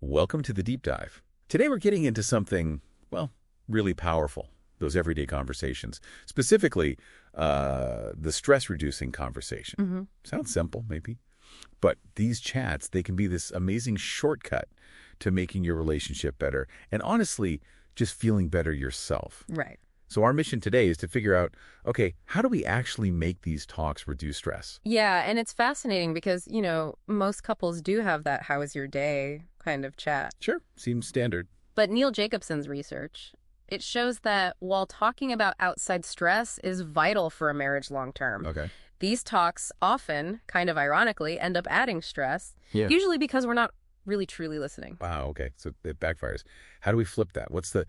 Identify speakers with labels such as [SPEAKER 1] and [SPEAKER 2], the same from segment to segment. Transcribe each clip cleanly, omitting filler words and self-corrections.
[SPEAKER 1] Welcome to the deep dive. Today we're getting into something, well, really powerful, those everyday conversations. Specifically, the stress-reducing conversation. Sounds simple, maybe. But these chats, they can be this amazing shortcut to making your relationship better and honestly, just feeling better yourself.
[SPEAKER 2] Right.
[SPEAKER 1] So our mission today is to figure out, okay, how do we actually make these talks reduce stress?
[SPEAKER 2] Yeah, and it's fascinating because, most couples do have that "how was your day" kind of chat.
[SPEAKER 1] Sure, seems standard.
[SPEAKER 2] But Neil Jacobson's research, it shows that while talking about outside stress is vital for a marriage long term,
[SPEAKER 1] Okay.
[SPEAKER 2] these talks often, kind of ironically, end up adding stress, usually because we're not really truly listening.
[SPEAKER 1] Wow, okay, so it backfires. How do we flip that? What's the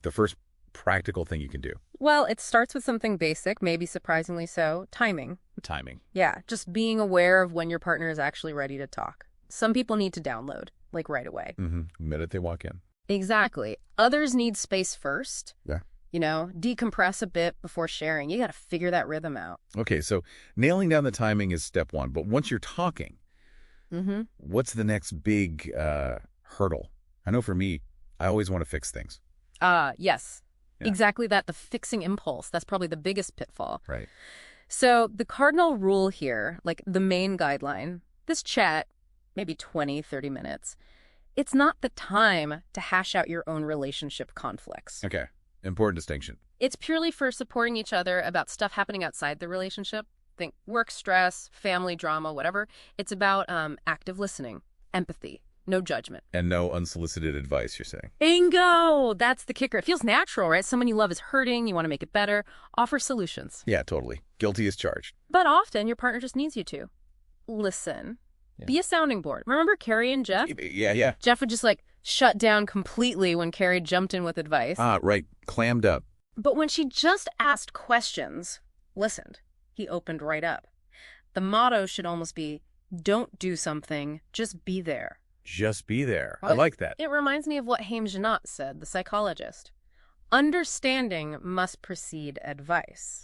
[SPEAKER 1] first practical thing you can do?
[SPEAKER 2] Well, it starts with something basic, maybe surprisingly so, timing.
[SPEAKER 1] Timing.
[SPEAKER 2] Yeah, just being aware of when your partner is actually ready to talk. Some people need to download, like right away.
[SPEAKER 1] The minute they walk in.
[SPEAKER 2] Exactly. Others need space first.
[SPEAKER 1] Yeah.
[SPEAKER 2] Decompress a bit before sharing. You got to figure that rhythm out.
[SPEAKER 1] Okay, so nailing down the timing is step one. But once you're talking, what's the next big hurdle? I know for me, I always want to fix things.
[SPEAKER 2] Yes.
[SPEAKER 1] Yeah.
[SPEAKER 2] Exactly that. The fixing impulse. That's probably the biggest pitfall.
[SPEAKER 1] Right.
[SPEAKER 2] So the cardinal rule here, like the main guideline, this chat, maybe 20, 30 minutes, it's not the time to hash out your own relationship conflicts.
[SPEAKER 1] Okay. Important distinction.
[SPEAKER 2] It's purely for supporting each other about stuff happening outside the relationship. Think work stress, family drama, whatever. It's about active listening, empathy, no judgment.
[SPEAKER 1] And no unsolicited advice, you're saying?
[SPEAKER 2] Bingo! That's the kicker. It feels natural, right? Someone you love is hurting, you want to make it better. Offer solutions.
[SPEAKER 1] Yeah, totally. Guilty as charged.
[SPEAKER 2] But often, your partner just needs you to. Listen.
[SPEAKER 1] Yeah.
[SPEAKER 2] Be a sounding board. Remember Carrie and Jeff?
[SPEAKER 1] Yeah.
[SPEAKER 2] Jeff would just, shut down completely when Carrie jumped in with advice.
[SPEAKER 1] Right. Clammed up.
[SPEAKER 2] But when she just asked questions, listened, he opened right up. The motto should almost be, don't do something, just be there.
[SPEAKER 1] Just be there. I like that.
[SPEAKER 2] It reminds me of what Haim Janot said, the psychologist. Understanding must precede advice.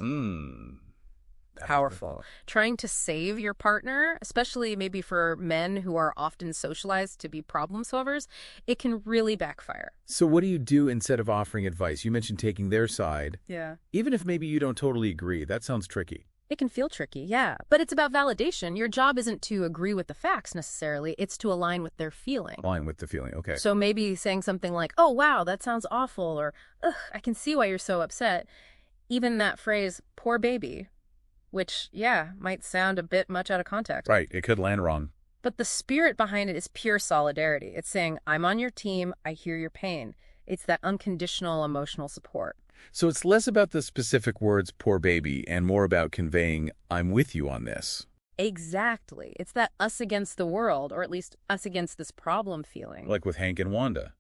[SPEAKER 2] Powerful. Trying to save your partner, especially maybe for men who are often socialized to be problem solvers, it can really backfire.
[SPEAKER 1] So what do you do instead of offering advice? You mentioned taking their side.
[SPEAKER 2] Yeah.
[SPEAKER 1] Even if maybe you don't totally agree, that sounds tricky.
[SPEAKER 2] It can feel tricky, yeah. But it's about validation. Your job isn't to agree with the facts necessarily. It's to align with their feeling.
[SPEAKER 1] Align with the feeling, okay.
[SPEAKER 2] So maybe saying something like, oh, wow, that sounds awful, or, ugh, I can see why you're so upset. Even that phrase, poor baby, which, might sound a bit much out of context.
[SPEAKER 1] Right, it could land wrong.
[SPEAKER 2] But the spirit behind it is pure solidarity. It's saying, I'm on your team, I hear your pain. It's that unconditional emotional support.
[SPEAKER 1] So it's less about the specific words, poor baby, and more about conveying, I'm with you on this.
[SPEAKER 2] Exactly. It's that us against the world, or at least us against this problem feeling.
[SPEAKER 1] Like with Hank and Wanda,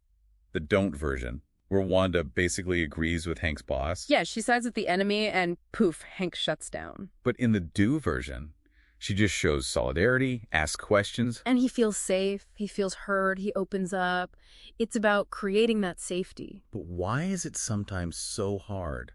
[SPEAKER 1] the don't version, where Wanda basically agrees with Hank's boss.
[SPEAKER 2] Yeah, she sides with the enemy and poof, Hank shuts down.
[SPEAKER 1] But in the do version, she just shows solidarity, asks questions.
[SPEAKER 2] And he feels safe, he feels heard, he opens up. It's about creating that safety.
[SPEAKER 1] But why is it sometimes so hard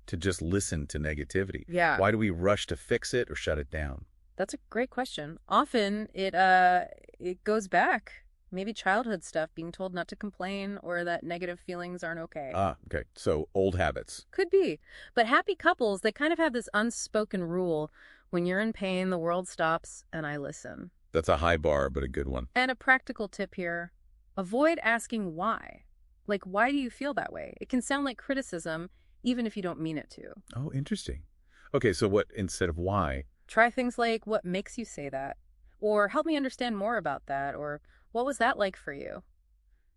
[SPEAKER 1] to just listen to negativity?
[SPEAKER 2] Yeah.
[SPEAKER 1] Why do we rush to fix it or shut it down?
[SPEAKER 2] That's a great question. Often it goes back. Maybe childhood stuff, being told not to complain or that negative feelings aren't okay.
[SPEAKER 1] Okay. So old habits.
[SPEAKER 2] Could be. But happy couples, they kind of have this unspoken rule. When you're in pain, the world stops and I listen.
[SPEAKER 1] That's a high bar, but a good one.
[SPEAKER 2] And a practical tip here, avoid asking why. Like, why do you feel that way? It can sound like criticism, even if you don't mean it to.
[SPEAKER 1] Oh, interesting. Okay, so what instead of why?
[SPEAKER 2] Try things like, what makes you say that? Or help me understand more about that. Or what was that like for you?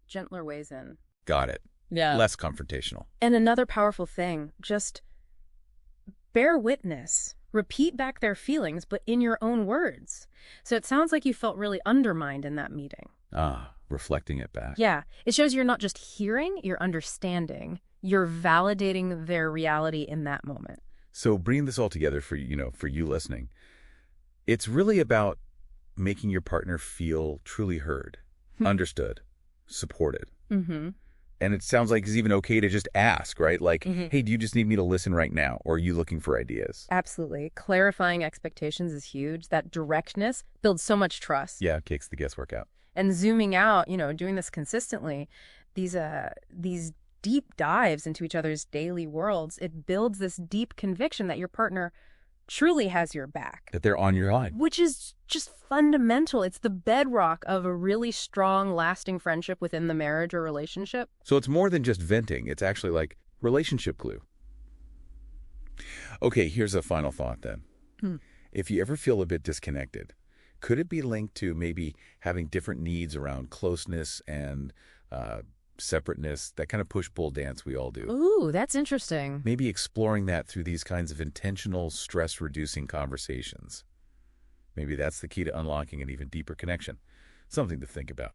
[SPEAKER 2] Gentler ways in.
[SPEAKER 1] Got it.
[SPEAKER 2] Yeah.
[SPEAKER 1] Less confrontational.
[SPEAKER 2] And another powerful thing, just bear witness. Repeat back their feelings, but in your own words. So it sounds like you felt really undermined in that meeting.
[SPEAKER 1] Reflecting it back.
[SPEAKER 2] Yeah. It shows you're not just hearing, you're understanding. You're validating their reality in that moment.
[SPEAKER 1] So bringing this all together for you listening, it's really about making your partner feel truly heard, understood, supported. And it sounds like it's even okay to just ask, right? Like, hey, do you just need me to listen right now? Or are you looking for ideas?
[SPEAKER 2] Absolutely. Clarifying expectations is huge. That directness builds so much trust.
[SPEAKER 1] Yeah, kicks the guesswork out.
[SPEAKER 2] And zooming out, doing this consistently, these deep dives into each other's daily worlds, it builds this deep conviction that your partner truly has your back.
[SPEAKER 1] That they're on your side.
[SPEAKER 2] Which is just fundamental. It's the bedrock of a really strong, lasting friendship within the marriage or relationship.
[SPEAKER 1] So it's more than just venting. It's actually like relationship glue. Okay, here's a final thought then. If you ever feel a bit disconnected, could it be linked to maybe having different needs around closeness and separateness, that kind of push-pull dance we all do?
[SPEAKER 2] Ooh, that's interesting.
[SPEAKER 1] Maybe exploring that through these kinds of intentional, stress-reducing conversations. Maybe that's the key to unlocking an even deeper connection. Something to think about.